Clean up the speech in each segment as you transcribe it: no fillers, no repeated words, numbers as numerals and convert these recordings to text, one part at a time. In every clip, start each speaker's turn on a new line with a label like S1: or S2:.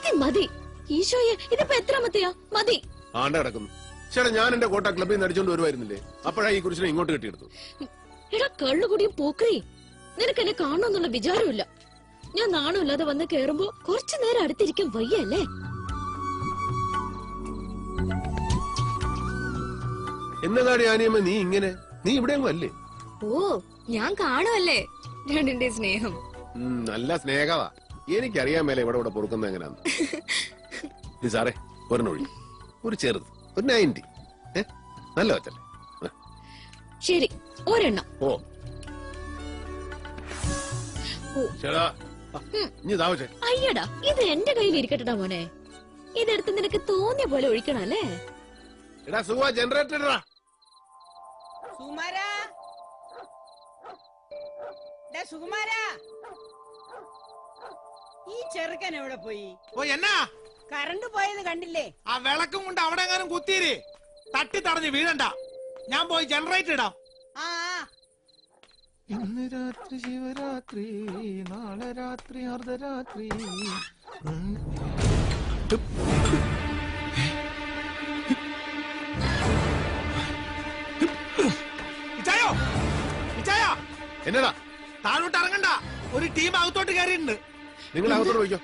S1: മതി മതി ഈശോയെ, ഇതിപ്പോ എത്രാമത്തെയാ? മതി.
S2: ആണ്ട കിടക്കുന്നു. ചേട്ടാ, ഞാൻ എന്റെ കോട്ട ക്ലബിൽ നിന്ന് അടിച്ചോണ്ട് വരുമായിരുന്നില്ലേ? അപ്പോഴാ ഈ കുരിശിനെ ഇങ്ങോട്ട് കെട്ടിയെടുത്തു.
S1: എടാ കള്ളുകൂടിയും പോക്കറി, നിനക്ക് എന്നെ കാണണമെന്നുള്ള വിചാരമില്ല. ഞാൻ നാണമില്ലാതെ വന്ന് കേറുമ്പോ കുറച്ചു നേരം അടുത്തിരിക്കാൻ വയ്യല്ലേ?
S2: എന്നതാടി ആനിയമ്മ നീ ഇങ്ങനെ? നീ ഇവിടെ അല്ലേ?
S1: ഓ, ഞാൻ കാണുമല്ലേ രണ്ടിന്റെ സ്നേഹം.
S2: നല്ല സ്നേഹവാ. എനിക്കറിയാൻ മേലെ ഇവിടെ ഇവിടെ പൊറുക്കുന്നത് എങ്ങനെയാന്ന്. സാറേ, ഒരെണ്ണൊഴി, ഒരു ചെറുത്, ഒരു 90. നല്ല വച്ചല്ലേ?
S1: ശരി, ഒരെണ്ണം.
S2: ഓ ചേടാ, ഇനി താമസേ.
S1: അയ്യടാ, ഇത് എന്റെ കയ്യിൽ ഇരിക്കട്ടെടാ മോനെ. ഇതെടുത്ത് നിനക്ക് തോന്നിയ പോലെ ഒഴിക്കണം അല്ലേ?
S2: എടാ സുഖ, ജനറേറ്റർ ഇടടാ.
S3: സുകുമാരാ, സുകുമാരാ, ഈ ചെറുക്കൻ എവിടെ പോയി?
S4: ഓ, എന്നാ
S3: കറണ്ട് പോയത് കണ്ടില്ലേ?
S4: ആ വിളക്കും കൊണ്ട് അവിടെ എങ്ങാനും കുത്തിയിര്. തട്ടി തടഞ്ഞ് വീഴണ്ട. ഞാൻ പോയി ജനറേറ്റർ ഇടാം.
S3: ആ
S4: ഇന്ന് രാത്രി ശിവരാത്രി, നാളെ രാത്രി അർദ്ധരാത്രി. ഇച്ചായോ, ഇച്ചായോ,
S2: എന്നടാ?
S4: താഴോട്ട് ഇറങ്ങണ്ട. ഒരു ടീം അകത്തോട്ട് കയറിയിട്ടുണ്ട്.
S2: നിങ്ങൾ അകത്തോട്ട് പോയിക്കോ.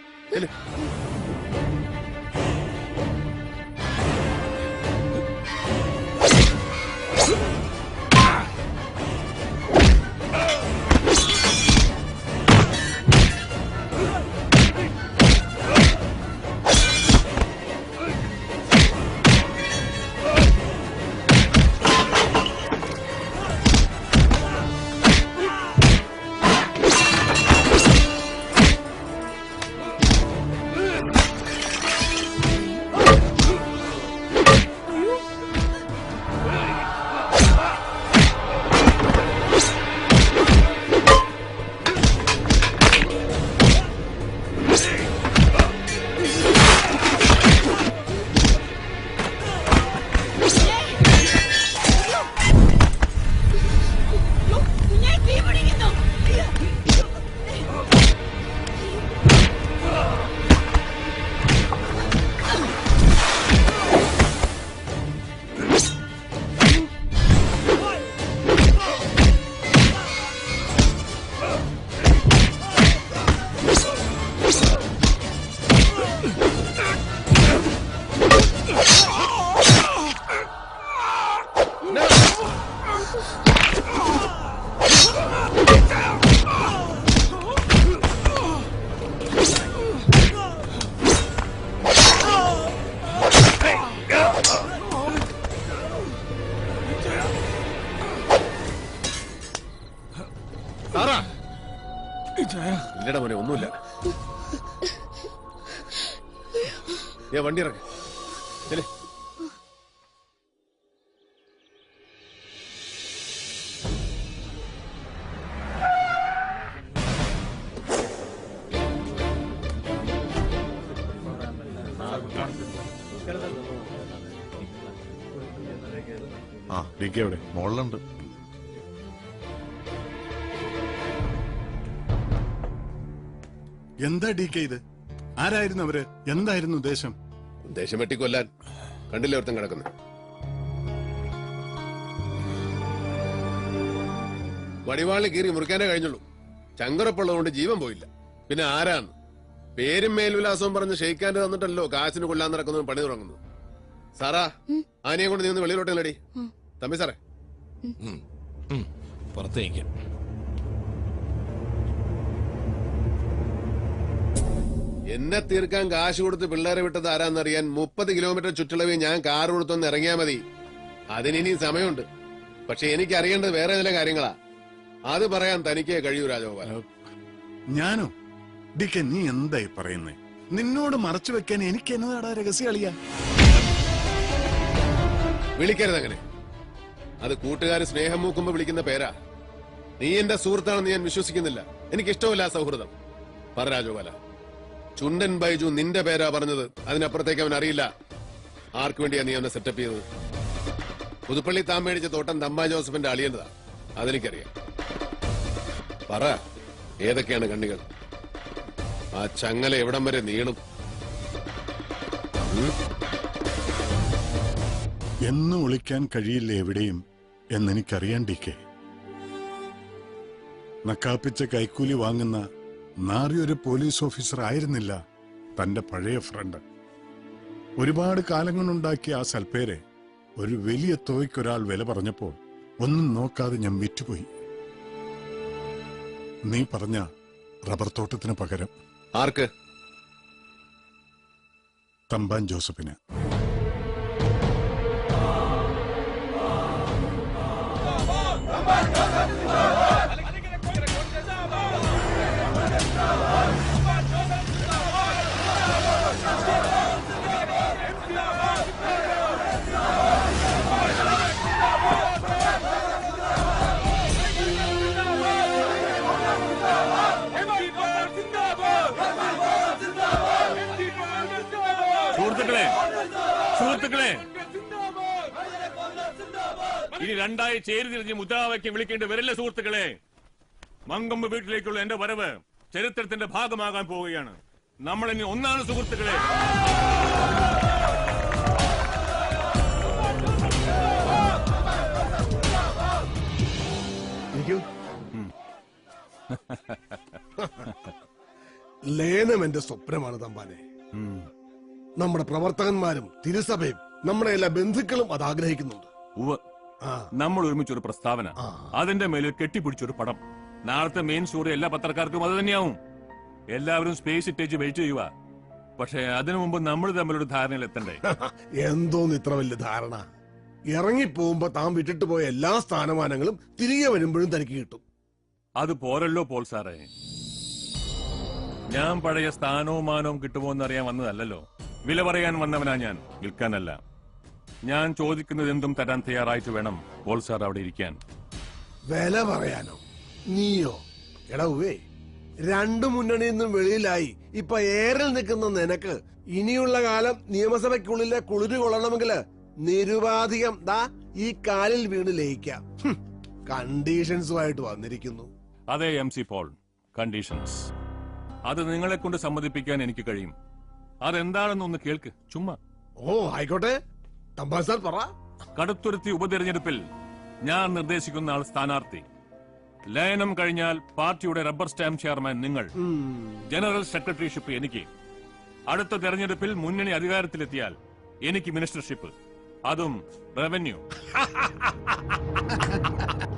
S2: ഇല്ലടാ മോനെ, ഒന്നുമില്ല. വണ്ടി ഇറങ്ങ.
S5: ആ, ഡി കെ എവിടെ? മോളിലുണ്ട്. എന്താ ഡി കെ ഇത്? ആരായിരുന്നു അവര്? എന്തായിരുന്നു ഉദ്ദേശം?
S2: ഉദ്ദേശം വെട്ടിക്കൊല്ലാൻ. കണ്ടില്ലേ ഒരുത്തം കിടക്കുന്നത്? വടിവാളിൽ കീറി മുറിക്കാനേ കഴിഞ്ഞുള്ളൂ. ചങ്കറപ്പുള്ളതുകൊണ്ട് ജീവൻ പോയില്ല. പിന്നെ ആരാണ്? പേരും മേൽവിലാസവും പറഞ്ഞ് ഷെയ്ക്കാൻ്റെ തന്നിട്ടല്ലോ കാശിന് കൊല്ലാൻ നടക്കുന്നതും പണി തുടങ്ങുന്നത്. സാറാ, ആനയെ കൊണ്ട് നീ ഒന്ന് വെളിയിലോട്ടല്ലടി. തമ്പി സാറേ,
S6: പുറത്തേക്ക്.
S2: എന്നെ തീർക്കാൻ കാശ് കൊടുത്ത് പിള്ളേരെ വിട്ടത് ആരാന്നറിയാൻ 30 കിലോമീറ്റർ ചുറ്റളവിൽ ഞാൻ കാർ കൊടുത്തൊന്ന് ഇറങ്ങിയാ മതി. അതിനിനി സമയമുണ്ട്. പക്ഷെ എനിക്ക് അറിയേണ്ടത് വേറെ ചില കാര്യങ്ങളാ. അത് പറയാൻ തനിക്കേ കഴിയൂ രാജഗോപാലൻ.
S5: ഞാനോ? ഡി കെ, നീ എന്തായി പറയുന്നേ? നിന്നോട് മറച്ചു വെക്കാൻ എനിക്ക് എന്നതാടാ രഹസ്യ കളിയാ?
S2: വിളിക്കരുത് അങ്ങനെ. അത് കൂട്ടുകാർ സ്നേഹം മൂക്കുമ്പോ വിളിക്കുന്ന പേരാ. നീ എന്റെ സുഹൃത്താണെന്ന് ഞാൻ വിശ്വസിക്കുന്നില്ല. എനിക്കിഷ്ടമില്ല ആ സൗഹൃദം. പറ രാജഗോപാല, ചുണ്ടൻ ബൈജു നിന്റെ പേരാ പറഞ്ഞത്. അതിനപ്പുറത്തേക്ക് അവൻ അറിയില്ല. ആർക്കു വേണ്ടിയാ നീ അവനെ സെറ്റപ്പ് ചെയ്തത്? പുതുപ്പള്ളി താൻ മേടിച്ച തോട്ടം തമ്പാ ജോസഫിന്റെ അളിയേണ്ടതാ. അതെനിക്കറിയാം. പറ, ഏതൊക്കെയാണ് കണ്ണികൾ? ആ ചങ്ങല എവിടം വരെ നീളും?
S5: എന്നും ഒളിക്കാൻ കഴിയില്ല എവിടെയും എന്നെനിക്കറിയാൻ ഡി കെ. നക്കാപ്പിച്ച കൈക്കൂലി വാങ്ങുന്ന നാറിയൊരു പോലീസ് ഓഫീസർ ആയിരുന്നില്ല തന്റെ പഴയ ഫ്രണ്ട്. ഒരുപാട് കാലം കൊണ്ടുണ്ടാക്കിയ ആ സൽപ്പേരെ ഒരു വലിയ തുകയ്ക്കൊരാൾ വില പറഞ്ഞപ്പോൾ ഒന്നും നോക്കാതെ ഞാൻ വിറ്റുപോയി. നീ പറഞ്ഞ റബ്ബർ തോട്ടത്തിന് പകരം
S2: ആർക്ക്?
S5: തമ്പാൻ ജോസഫിന്.
S6: സുഹൃത്തുക്കളെ, ഇനി രണ്ടായി ചേരിതിരിഞ്ഞ് മുദ്രാവാക്യം വിളിക്കേണ്ടി വരില്ല സുഹൃത്തുക്കളെ. മങ്കൊമ്പ് വീട്ടിലേക്കുള്ള എന്റെ വരവ് ചരിത്രത്തിന്റെ ഭാഗമാകാൻ പോവുകയാണ്. നമ്മൾ ഇനി ഒന്നാണ് സുഹൃത്തുക്കളെ.
S7: ലയനം എന്റെ സ്വപ്നമാണ് തമ്പാനെ. നമ്മുടെ പ്രവർത്തകന്മാരും തിരുസഭയും നമ്മുടെ എല്ലാ ബന്ധുക്കളും അത് ആഗ്രഹിക്കുന്നുണ്ട്.
S6: നമ്മൾ ഒരുമിച്ചൊരു പ്രസ്താവന, അതിന്റെ മേലിൽ കെട്ടിപ്പിടിച്ചൊരു പടം. നാളത്തെ മെയിൻ സ്റ്റോറി എല്ലാ പത്രക്കാർക്കും അത് തന്നെയാവും. എല്ലാവരും സ്പേസ് ഇട്ടേച്ച് വെയിറ്റ് ചെയ്യുക. പക്ഷെ അതിനു മുമ്പ് നമ്മൾ തമ്മിലൊരു ധാരണയിൽ എത്തണ്ടേ?
S7: എന്തോന്ന് ഇത്ര വലിയ ധാരണ? ഇറങ്ങിപ്പോകുമ്പോ താൻ വിട്ടിട്ട് പോയ എല്ലാ സ്ഥാനമാനങ്ങളും തിരികെ വരുമ്പോഴും തനിക്ക് കിട്ടും.
S6: അത് പോരല്ലോ പോൾ സാറേ. ഞാൻ പഴയ സ്ഥാനവും മാനവും കിട്ടുമോ എന്നറിയാൻ വന്നതല്ലോ. വില പറയാൻ വന്നവനാ ഞാൻ, വിൽക്കാനല്ല. ഞാൻ ചോദിക്കുന്നത് എന്തും തരാൻ തയ്യാറായിട്ട് വേണം പോൾ സാർ അവിടെ ഇരിക്കാൻ.
S7: വില പറയാനോ? നീയോ? എടവേ, രണ്ടു മുന്നണിയിൽ നിന്നും വെളിയിലായി ഇപ്പൊ ഏറിൽ നിൽക്കുന്ന നിനക്ക് ഇനിയുള്ള കാലം നിയമസഭയ്ക്കുള്ളിലെ കുളിര് കൊള്ളണമെങ്കിൽ നിരുപാധികം ഈ കാലിൽ വീണ് ലയിക്കാം. കണ്ടീഷൻസുമായിട്ട് വന്നിരിക്കുന്നു.
S6: അതെ MC പോൾ, കണ്ടീഷൻസ്. അത് നിങ്ങളെ കൊണ്ട് സമ്മതിപ്പിക്കാൻ എനിക്ക് കഴിയും. അതെന്താണെന്നൊന്ന് കേൾക്ക്, ചുമ്മാ.
S7: ഓ ആയിക്കോട്ടെ, തമ്പാൻ സാർ പറ.
S6: കടുത്തുരുത്തി ഉപതെരഞ്ഞെടുപ്പിൽ ഞാൻ നിർദ്ദേശിക്കുന്ന ആൾ സ്ഥാനാർത്ഥി. ലയനം കഴിഞ്ഞാൽ പാർട്ടിയുടെ റബ്ബർ സ്റ്റാമ്പ് ചെയർമാൻ നിങ്ങൾ, ജനറൽ സെക്രട്ടറിഷിപ്പ് എനിക്ക്. അടുത്ത തെരഞ്ഞെടുപ്പിൽ മുന്നണി അധികാരത്തിലെത്തിയാൽ എനിക്ക് മിനിസ്റ്റർഷിപ്പ്, അതും റവന്യൂ.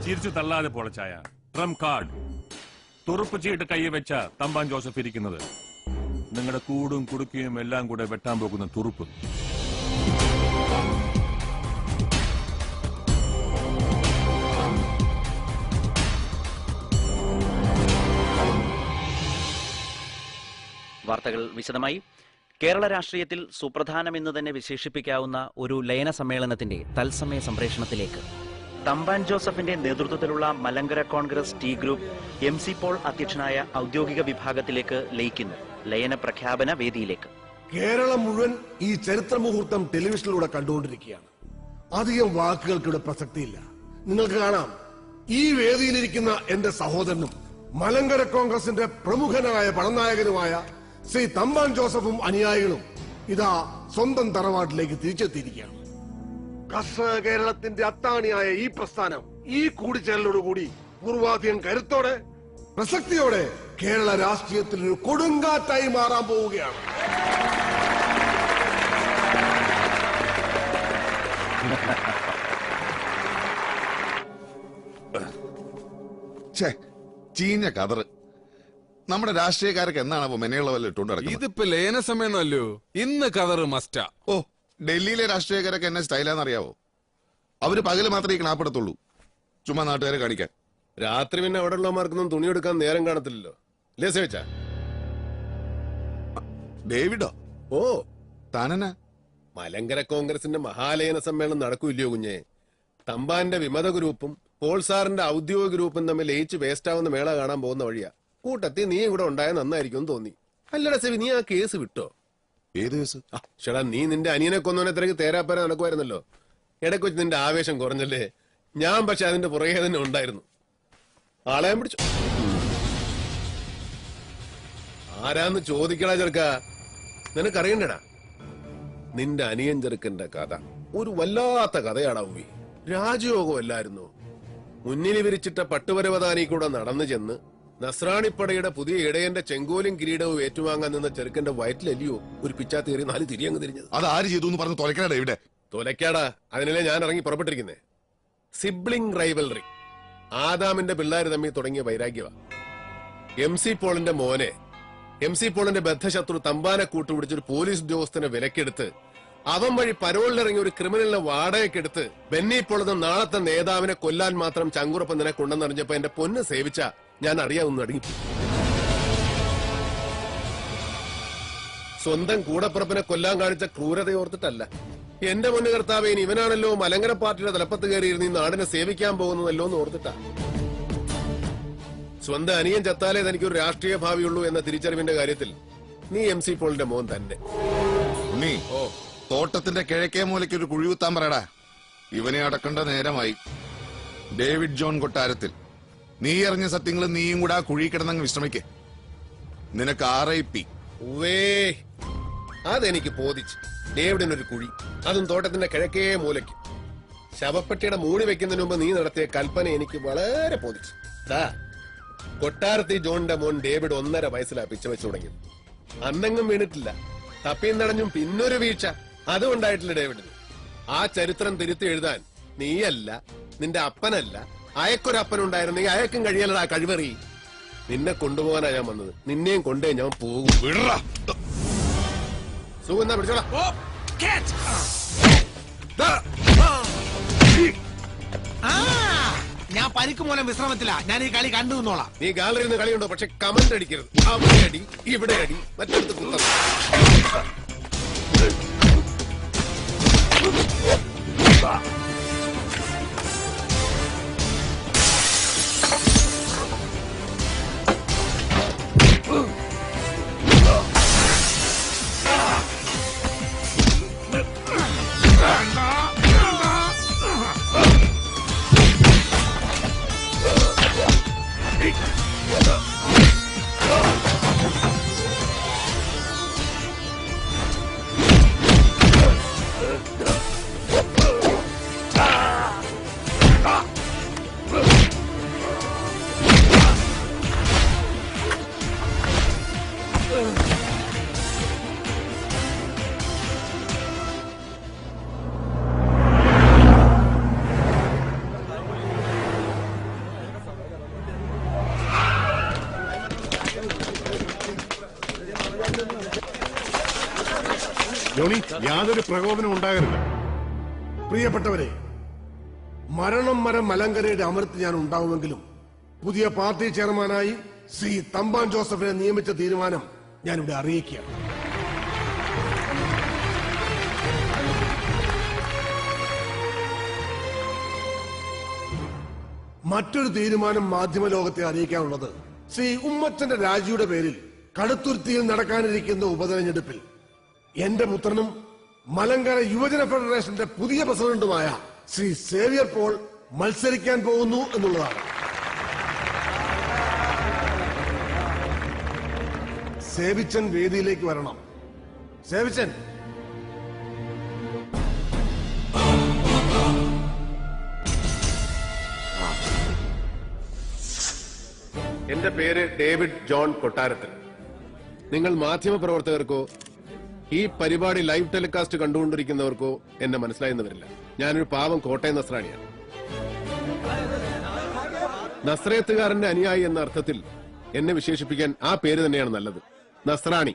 S6: ചിരിച്ചു തള്ളാതെ പൊളച്ചായ ട്രംപ് കാർഡ്, തുറുപ്പ് ചീട്ട് കൈ വെച്ച തമ്പാൻ ജോസഫ് ഇരിക്കുന്നത്. നിങ്ങളുടെ കൂടും കുടുക്കയും എല്ലാം കൂടെ വെട്ടാൻ പോകുന്ന തുറുപ്പ്.
S8: വാർത്തകൾ വിശദമായി. കേരള രാഷ്ട്രീയത്തിൽ സുപ്രധാനമെന്ന് തന്നെ വിശേഷിപ്പിക്കാവുന്ന ഒരു ലയന സമ്മേളനത്തിന്റെ തത്സമയ സംപ്രേഷണത്തിലേക്ക് തമ്പാൻ ജോസഫിന്റെ നേതൃത്വത്തിലുള്ള Malankara Congress T group MC Paul അധ്യക്ഷനായ ഔദ്യോഗിക വിഭാഗത്തിലേക്ക് ലയിക്കുന്നു. ലയന പ്രഖ്യാപന വേദിയിലേക്ക്
S7: കേരളം മുഴുവൻ ഈ ചരിത്ര മുഹൂർത്തം ടെലിവിഷനിലൂടെ കണ്ടുകൊണ്ടിരിക്കുകയാണ്. അധികം വാക്കുകൾക്കിവിടെ പ്രസക്തിയില്ല. നിങ്ങൾക്ക് കാണാം, ഈ വേദിയിലിരിക്കുന്ന എന്റെ സഹോദരനും മലങ്കര കോൺഗ്രസിന്റെ പ്രമുഖനായ പണനായകനുമായ ശ്രീ തമ്പാൻ ജോസഫും അനുയായികളും ഇതാ സ്വന്തം തറവാട്ടിലേക്ക് തിരിച്ചെത്തിയിരിക്കുകയാണ്. കർഷക കേരളത്തിന്റെ അത്താണിയായ ഈ പ്രസ്ഥാനം ഈ കൂടിച്ചേരലോടുകൂടി പൂർവാധികം കരുത്തോടെ പ്രസക്തിയോടെ കേരള രാഷ്ട്രീയത്തിൽ ഒരു കൊടുങ്കാറ്റായി മാറാൻ പോവുകയാണ്.
S9: ചീഞ്ഞ കതറ്. നമ്മുടെ രാഷ്ട്രീയക്കാർക്ക് എന്നാണ് മെനയുള്ള വല്ല ഇട്ടുകൊണ്ട് നടക്കുന്നത്?
S10: ഇതിപ്പോ ലയന സമയമല്ലോ, ഇന്ന് കതറ് മസ്റ്റാ.
S9: ഓ, ഡൽഹിയിലെ രാഷ്ട്രീയക്കാരൊക്കെ എന്നെ സ്റ്റൈലാന്നറിയാവോ? അവര് പകല് മാത്രമേ ഈ ക്ലാപ്പെടുത്തുള്ളൂ, ചുമ്മാ നാട്ടുകാരെ കാണിക്കാൻ.
S2: രാത്രി പിന്നെ അവിടെ ഉള്ളമാർക്കൊന്നും തുണിയെടുക്കാൻ നേരം കാണത്തില്ലല്ലോ. ലേസ
S9: ഡേവിഡോ?
S2: ഓ,
S9: താനെന്നാ?
S2: മലങ്കര കോൺഗ്രസിന്റെ മഹാലയന സമ്മേളനം നടക്കൂല്ലയോ കുഞ്ഞെ? തമ്പാന്റെ വിമത ഗ്രൂപ്പും പോൾ സാറിന്റെ ഔദ്യോഗിക ഗ്രൂപ്പും തമ്മിൽ ലയിച്ച് വേസ്റ്റാവുന്ന മേള കാണാൻ പോകുന്ന വഴിയാ. കൂട്ടത്തിൽ നീ ഇവിടെ ഉണ്ടായ നന്നായിരിക്കും തോന്നി. അല്ലടാ സെവി, നീ ആ കേസ് വിട്ടോ?
S9: ഏത് കേസ്?
S2: ചേടാ, നീ നിന്റെ അനിയനെ കൊന്നവനെത്രയ്ക്ക് തേരാപ്പേര നടക്കുമായിരുന്നല്ലോ. ഇടയ്ക്ക് വെച്ച് നിന്റെ ആവേശം കുറഞ്ഞല്ലേ? ഞാൻ പക്ഷെ അതിന്റെ പുറകെ തന്നെ ഉണ്ടായിരുന്നു. ആളെയാൻ പിടിച്ചു. ആരാന്ന് ചോദിക്കടാ ചെറുക്ക, നിനക്കറിയണ്ടടാ. നിന്റെ അനിയൻ ചെറുക്കന്റെ കഥ ഒരു വല്ലാത്ത കഥയാടാ ഉമ്മി. രാജയോഗമല്ലായിരുന്നു. മുന്നിൽ വിരിച്ചിട്ട പട്ടുപരവതാനി കൂടെ നടന്നു ചെന്ന് നസ്രാണിപ്പടയുടെ പുതിയ ഇടയന്റെ ചെങ്കോലും കിരീടവും ഏറ്റുവാങ്ങാൻ നിന്ന ചെറുക്കന്റെ വയറ്റിലല്ലയോ ഒരു പിച്ചാത്തേറി 4 തിരിയങ്ങ് തിരിഞ്ഞത്.
S9: അത് ആര് ചെയ്തു എന്ന് പറഞ്ഞ് തൊലക്കാടാ ഇവിടെ.
S2: തൊലക്കാടാ, അതിനല്ലേ ഞാൻ ഇറങ്ങി പുറപ്പെട്ടിരിക്കുന്നേ. സിബ്ലിംഗ് റൈവൽറി, ആദാമിന്റെ പിള്ളേര് തമ്മിൽ തുടങ്ങിയ വൈരാഗ്യവാ. MC പോളിന്റെ മോനെ, MC പോളിന്റെ ബദ്ധശത്രു തമ്പാനെ കൂട്ടുപിടിച്ചൊരു പോലീസ് ഉദ്യോഗസ്ഥനെ വിലക്കെടുത്ത് അവൻ വഴി പരോളിലിറങ്ങി ഒരു ക്രിമിനലിനെ വാടകയ്ക്കെടുത്ത് ബെന്നി പോളെന്ന നാളത്തെ നേതാവിനെ കൊല്ലാൻ മാത്രം ചങ്കുറപ്പം നിന്നെ കൊണ്ടെന്നറിഞ്ഞപ്പോ എന്റെ പൊന്ന് സേവിച്ച ഞാൻ അറിയാവുന്ന അടങ്ങി. സ്വന്തം കൂടപ്പുറപ്പിനെ കൊല്ലാൻ കാണിച്ച ക്രൂരതയോർത്തിട്ടല്ല. എന്റെ മുന്നു കർത്താവേൻ ഇവനാണല്ലോ മലങ്കര പാർട്ടിയുടെ തലപ്പത്ത് കയറിയിരുന്ന ഈ നാടിനെ സേവിക്കാൻ പോകുന്നതല്ലോ എന്ന് ഓർത്തിട്ടാ. സ്വന്തം അനിയൻ ചത്താലേ തനിക്കൊരു രാഷ്ട്രീയ ഭാവിയുള്ളൂ എന്ന തിരിച്ചറിവിന്റെ കാര്യത്തിൽ നീ MC പോളിന്റെ മോൻ തന്നെ.
S9: ഉണ്ണി, തോട്ടത്തിന്റെ കിഴക്കേ മൂലയ്ക്ക് ഒരു കുഴികുത്താൻ പറയടാ. ഇവനെ അടക്കേണ്ട നേരമായി. ഡേവിഡ് ജോൺ കൊട്ടാരത്തിൽ, നീ അറിഞ്ഞ സത്യങ്ങൾ നീയും കൂടെ ആ കുഴി കിടന്നങ്ങ് വിശ്രമിക്ക്. നിനക്ക് RIP.
S2: അതെനിക്ക് ബോധിച്ചു. ഡേവിഡിനൊരു കുഴി, അതും തോട്ടത്തിന്റെ കിഴക്കേ മൂലയ്ക്ക്. ശവപ്പെട്ടിയുടെ മൂടി വെക്കുന്നതിന് മുമ്പ് നീ നടത്തിയ കൽപ്പന എനിക്ക് വളരെ ബോധിച്ചു. കൊട്ടാരത്തി ജോണിന്റെ മോൻ ഡേവിഡ് 1.5 വയസ്സിലാ പിച്ച വെച്ചു തുടങ്ങിയത്. അന്നെങ്ങും വീണിട്ടില്ല, തപ്പിയും തടഞ്ഞും പിന്നൊരു വീഴ്ച അതും ഉണ്ടായിട്ടില്ല ഡേവിഡിന്. ആ ചരിത്രം തിരുത്തി എഴുതാൻ നീയല്ല, നിന്റെ അപ്പനല്ല, അയക്കൊരപ്പനുണ്ടായിരുന്നെങ്കിൽ അയക്കും കഴിയലടാ കഴിവറി. നിന്നെ കൊണ്ടുപോകാനാ ഞാൻ വന്നത്, നിന്നെയും കൊണ്ടേ ഞാൻ പോകും. സുഖം പിടിച്ചോളാം.
S4: ഞാൻ പരിക്ക് മൂലം വിശ്രമത്തില്ല. ഞാൻ ഈ കളി കണ്ടു നിന്നോളാം.
S2: നീ ഗാലറിയിൽ നിന്ന് കളിയുണ്ടോ? പക്ഷെ കമന്റ് അടിക്കരുത്. അവിടെ അടി, ഇവിടെ അടി, മറ്റടുത്ത് കുത്തം.
S7: ജോണി, യാതൊരു പ്രകോപനം ഉണ്ടാകരുത്. പ്രിയപ്പെട്ടവരെ, മരണം മരം മലങ്കരയുടെ അമരത്ത് ഞാൻ ഉണ്ടാവുമെങ്കിലും പുതിയ പാർട്ടി ചെയർമാനായി ശ്രീ തമ്പാൻ ജോസഫിനെ നിയമിച്ച തീരുമാനം ഞാനിവിടെ അറിയിക്കുകയാണ്. മറ്റൊരു തീരുമാനം മാധ്യമലോകത്തെ അറിയിക്കാനുള്ളത്, ശ്രീ ഉമ്മച്ചന്റെ രാജിയുടെ പേരിൽ കടുത്തുരുത്തിയിൽ നടക്കാനിരിക്കുന്ന ഉപതെരഞ്ഞെടുപ്പിൽ എന്റെ പുത്രനും മലങ്കര യുവജന ഫെഡറേഷന്റെ പുതിയ പ്രസിഡന്റുമായ ശ്രീ സേവ്യർ പോൾ മത്സരിക്കാൻ പോകുന്നു എന്നുള്ളതാണ്. സേവിച്ചൻ വേദിയിലേക്ക് വരണം. സേവിച്ചൻ.
S2: എന്റെ പേര് ഡേവിഡ് ജോൺ കൊട്ടാരത്തിൽ. നിങ്ങൾ മാധ്യമപ്രവർത്തകർക്കോ ഈ പരിപാടി ലൈവ് ടെലികാസ്റ്റ് കണ്ടുകൊണ്ടിരിക്കുന്നവർക്കോ എന്നെ മനസ്സിലായെന്ന് വരില്ല. ഞാനൊരു പാവം കോട്ടയം നസ്രാണിയാണ്. നസ്രയത്തുകാരന്റെ അനുയായി എന്ന അർത്ഥത്തിൽ എന്നെ വിശേഷിപ്പിക്കാൻ ആ പേര് തന്നെയാണ് നല്ലത്, നസ്രാണി.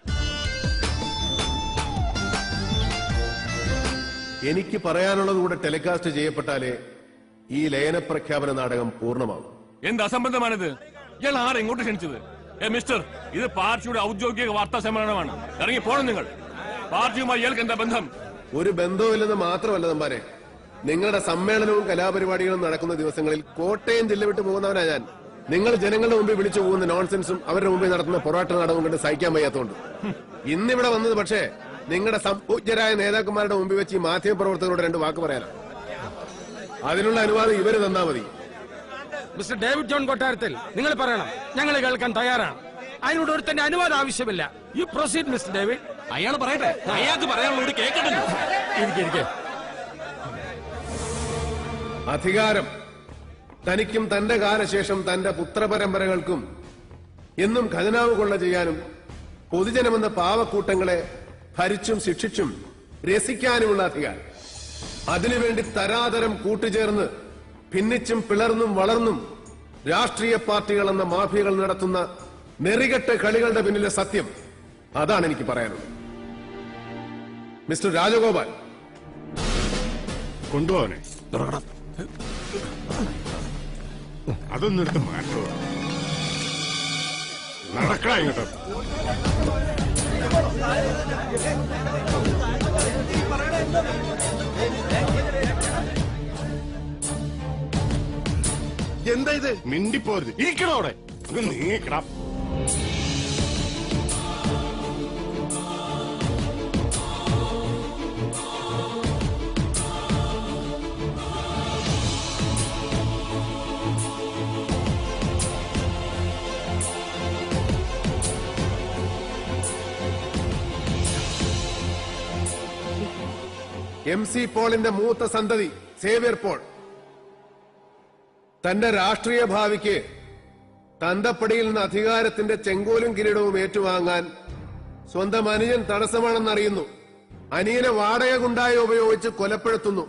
S2: എനിക്ക് പറയാനുള്ളത് കൂടെ ടെലികാസ്റ്റ് ചെയ്യപ്പെട്ടാലേ ഈ ലയന പ്രഖ്യാപന നാടകം പൂർണ്ണമാകും.
S6: എന്ത് അസംബന്ധമാണിത്? ഇയാൾ ആരെ ഇങ്ങോട്ട് ക്ഷണിച്ചത്? മിസ്റ്റർ, ഇത് പാർട്ടിയുടെ ഔദ്യോഗിക വാർത്താ സമ്മേളനമാണ്. ഇറങ്ങി പോണം നിങ്ങൾ. പാർട്ടിയുമായി ഇയാൾക്ക് എന്താ ബന്ധം?
S2: ഒരു ബന്ധവുമില്ലെന്ന് മാത്രമല്ല തമ്പാനെ, നിങ്ങളുടെ സമ്മേളനവും കലാപരിപാടികളും നടക്കുന്ന ദിവസങ്ങളിൽ കോട്ടയം ജില്ല വിട്ട് പോകുന്നവനാ ഞാൻ. നിങ്ങൾ ജനങ്ങളുടെ മുമ്പിൽ വിളിച്ചു പോകുന്ന നോൺസെൻസും അവരുടെ മുമ്പിൽ നടത്തുന്ന പൊറാട്ട നാടകവും കണ്ട് സഹിക്കാൻ വയ്യാത്തതുകൊണ്ട് ഇന്നിവിടെ വന്നത്. പക്ഷേ നിങ്ങളുടെ സംപൂജ്യരായ നേതാക്കന്മാരുടെ മുമ്പിൽ വെച്ച് ഈ മാധ്യമപ്രവർത്തകരോട് 2 വാക്ക് പറയാനാണ്. അതിനുള്ള അനുവാദം ഇവര് തന്നാ മതി.
S11: മിസ്റ്റർ ഡേവിഡ് ജോൺ കൊട്ടാരത്തിൽ, നിങ്ങൾ പറയണം, ഞങ്ങൾ കേൾക്കാൻ തയ്യാറാണ്. അതിനോട് ഒരുത്തന്റെ അനുവാദം ആവശ്യമില്ല. You proceed mister David.
S12: അയാൾ പറയട്ടെ, അയാൾക്ക് പറയാനുള്ളത് കേൾക്കണ്ടല്ലോ.
S2: അധികാരം തനിക്കും തന്റെ കാലശേഷം തന്റെ പുത്രപരമ്പരകൾക്കും എന്നും ഖജനാവ് കൊള്ള ചെയ്യാനും പൊതുജനമെന്ന പാവക്കൂട്ടങ്ങളെ ഭരിച്ചും ശിക്ഷിച്ചും രസിക്കാനുമുള്ള അധികാരം. അതിനുവേണ്ടി തരാതരം കൂട്ടുചേർന്ന് ഭിന്നിച്ചും പിളർന്നും വളർന്നും രാഷ്ട്രീയ പാർട്ടികൾ എന്ന മാഫിയകൾ നടത്തുന്ന നെറികെട്ട കളികളുടെ പിന്നിലെ സത്യം അതാണ് എനിക്ക് പറയാനുള്ളത്. മിസ്റ്റർ രാജഗോപാൽ,
S5: കൊണ്ടുപോവനെ അതൊന്നും എടുത്ത് മാറ്റോ. നടക്കടാ ഇങ്ങോട്ട്.
S7: എന്താ ഇത്?
S5: മിണ്ടിപ്പോരുത്, ഇരിക്കണോ അവിടെ. നീക്കടാ.
S2: MC പോളിന്റെ മൂത്ത സന്തതി സേവ്യർ പോൾ തന്റെ രാഷ്ട്രീയ ഭാവിക്ക് തന്തപ്പടിയിൽ നിന്ന് അധികാരത്തിന്റെ ചെങ്കോലും കിരീടവും ഏറ്റുവാങ്ങാൻ സ്വന്തം അനുജൻ തടസ്സമാണെന്നറിയുന്നു. അനിയനെ വാടക ഗുണ്ടായി ഉപയോഗിച്ച് കൊലപ്പെടുത്തുന്നു.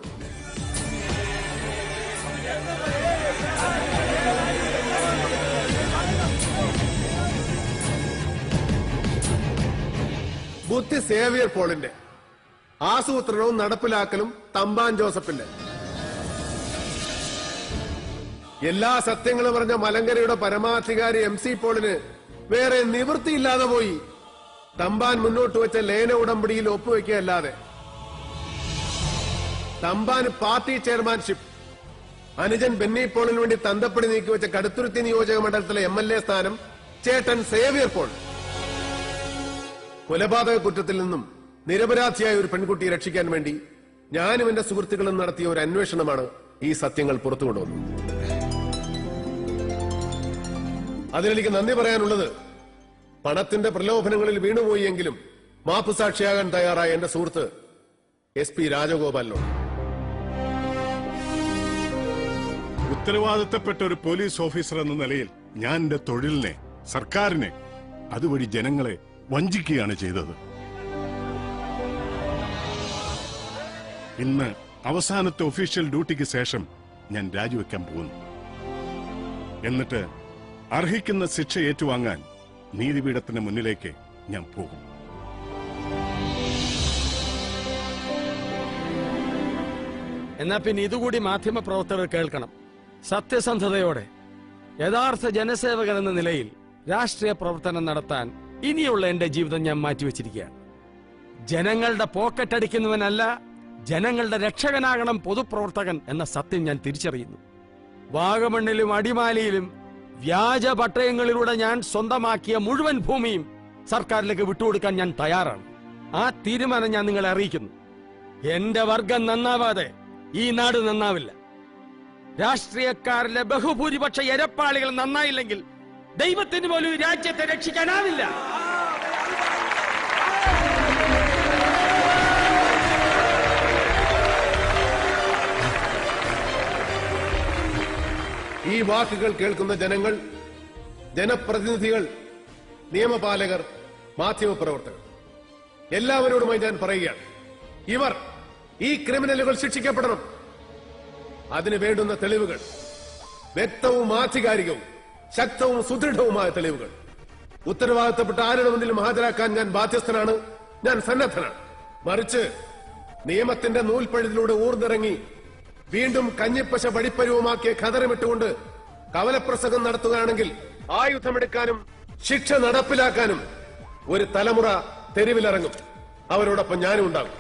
S2: ബുദ്ധി സേവ്യർ പോളിന്റെ, ആസൂത്രണവും നടപ്പിലാക്കലും തമ്പാൻ ജോസഫിന്റെ. എല്ലാ സത്യങ്ങളും പറഞ്ഞ മലങ്കരയുടെ പരമാധികാരി MC പോളിന് വേറെ നിവൃത്തിയില്ലാതെ പോയി തമ്പാൻ മുന്നോട്ട് വെച്ച ലയന ഉടമ്പടിയിൽ ഒപ്പുവെക്കുകയല്ലാതെ. തമ്പാൻ പാർട്ടി ചെയർമാൻഷിപ്പ്, അനുജൻ ബെന്നി പോളിന് വേണ്ടി തന്തപ്പടി നീക്കിവെച്ച കടുത്തുരുത്തി നിയോജക മണ്ഡലത്തിലെ MLA സ്ഥാനം ചേട്ടൻ സേവ്യർ പോൾ. കൊലപാതക കുറ്റത്തിൽ നിന്നും നിരപരാധിയായ ഒരു പെൺകുട്ടിയെ രക്ഷിക്കാൻ വേണ്ടി ഞാനും എന്റെ സുഹൃത്തുക്കളും നടത്തിയ ഒരു അന്വേഷണമാണ് ഈ സത്യങ്ങൾ പുറത്തു കൊണ്ടുവന്നത്. അതിലെനിക്ക് നന്ദി പറയാനുള്ളത് പണത്തിന്റെ പ്രലോഭനങ്ങളിൽ വീണുപോയി എങ്കിലും മാപ്പുസാക്ഷിയാകാൻ തയ്യാറായ എന്റെ സുഹൃത്ത് SP രാജഗോപാലിനോട്.
S5: ഉത്തരവാദിത്തപ്പെട്ട ഒരു പോലീസ് ഓഫീസർ എന്ന നിലയിൽ ഞാൻ എന്റെ തൊഴിലിനെ, സർക്കാരിനെ, അതുവഴി ജനങ്ങളെ വഞ്ചിക്കുകയാണ് ചെയ്തത്. ഇന്ന് അവസാനത്തെ ഒഫീഷ്യൽ ഡ്യൂട്ടിക്ക് ശേഷം ഞാൻ രാജിവെക്കാൻ പോകുന്നു. എന്നിട്ട് അർഹിക്കുന്ന ശിക്ഷ ഏറ്റുവാങ്ങാൻ നീതിപീഠത്തിന് മുന്നിലേക്ക് ഞാൻ പോകും.
S11: എന്നാ പിന്നെ ഇതുകൂടി മാധ്യമ പ്രവർത്തകർ കേൾക്കണം. സത്യസന്ധതയോടെ യഥാർത്ഥ ജനസേവകൻ എന്ന നിലയിൽ രാഷ്ട്രീയ പ്രവർത്തനം നടത്താൻ ഇനിയുള്ള എന്റെ ജീവിതം ഞാൻ മാറ്റിവെച്ചിരിക്കുകയാണ്. ജനങ്ങളുടെ പോക്കറ്റ് അടിക്കുന്നവനല്ല, ജനങ്ങളുടെ രക്ഷകനാകണം പൊതുപ്രവർത്തകൻ എന്ന സത്യം ഞാൻ തിരിച്ചറിയുന്നു. വാഗമണ്ണിലും അടിമാലിയിലും വ്യാജ പട്ടയങ്ങളിലൂടെ ഞാൻ സ്വന്തമാക്കിയ മുഴുവൻ ഭൂമിയും സർക്കാരിലേക്ക് വിട്ടുകൊടുക്കാൻ ഞാൻ തയ്യാറാണ്. ആ തീരുമാനം ഞാൻ നിങ്ങളെ അറിയിക്കുന്നു. എന്റെ വർഗം നന്നാവാതെ ഈ നാട് നന്നാവില്ല. രാഷ്ട്രീയക്കാരിലെ ബഹുഭൂരിപക്ഷ എരപ്പാളികൾ നന്നായില്ലെങ്കിൽ ദൈവത്തിന് പോലും ഈ രാജ്യത്തെ രക്ഷിക്കാനാവില്ല.
S2: ഈ വാക്കുകൾ കേൾക്കുന്ന ജനങ്ങൾ, ജനപ്രതിനിധികൾ, നിയമപാലകർ, മാധ്യമപ്രവർത്തകർ എല്ലാവരോടുമായി ഞാൻ പറയുകയാണ്, ഇവർ, ഈ ക്രിമിനലുകൾ ശിക്ഷിക്കപ്പെടണം. അതിന് വേണ്ടുന്ന തെളിവുകൾ, വ്യക്തവും ആധികാരികവും ശക്തവും സുദൃഢവുമായ തെളിവുകൾ ഉത്തരവാദിത്തപ്പെട്ട ആരുടെ മുന്നിലും ഹാജരാക്കാൻ ഞാൻ ബാധ്യസ്ഥനാണ്, ഞാൻ സന്നദ്ധനാണ്. മറിച്ച് നിയമത്തിന്റെ നൂൽപ്പഴുതിലൂടെ ഊർന്നിറങ്ങി വീണ്ടും കഞ്ഞിപ്പശ പടിപ്പരുവമാക്കിയ ഖദറുമിട്ടുകൊണ്ട് കവലപ്രസംഗം നടത്തുകയാണെങ്കിൽ ആയുധമെടുക്കാനും ശിക്ഷ നടപ്പിലാക്കാനും ഒരു തലമുറ തെരുവിലിറങ്ങും. അവരോടൊപ്പം ഞാനും ഉണ്ടാകും.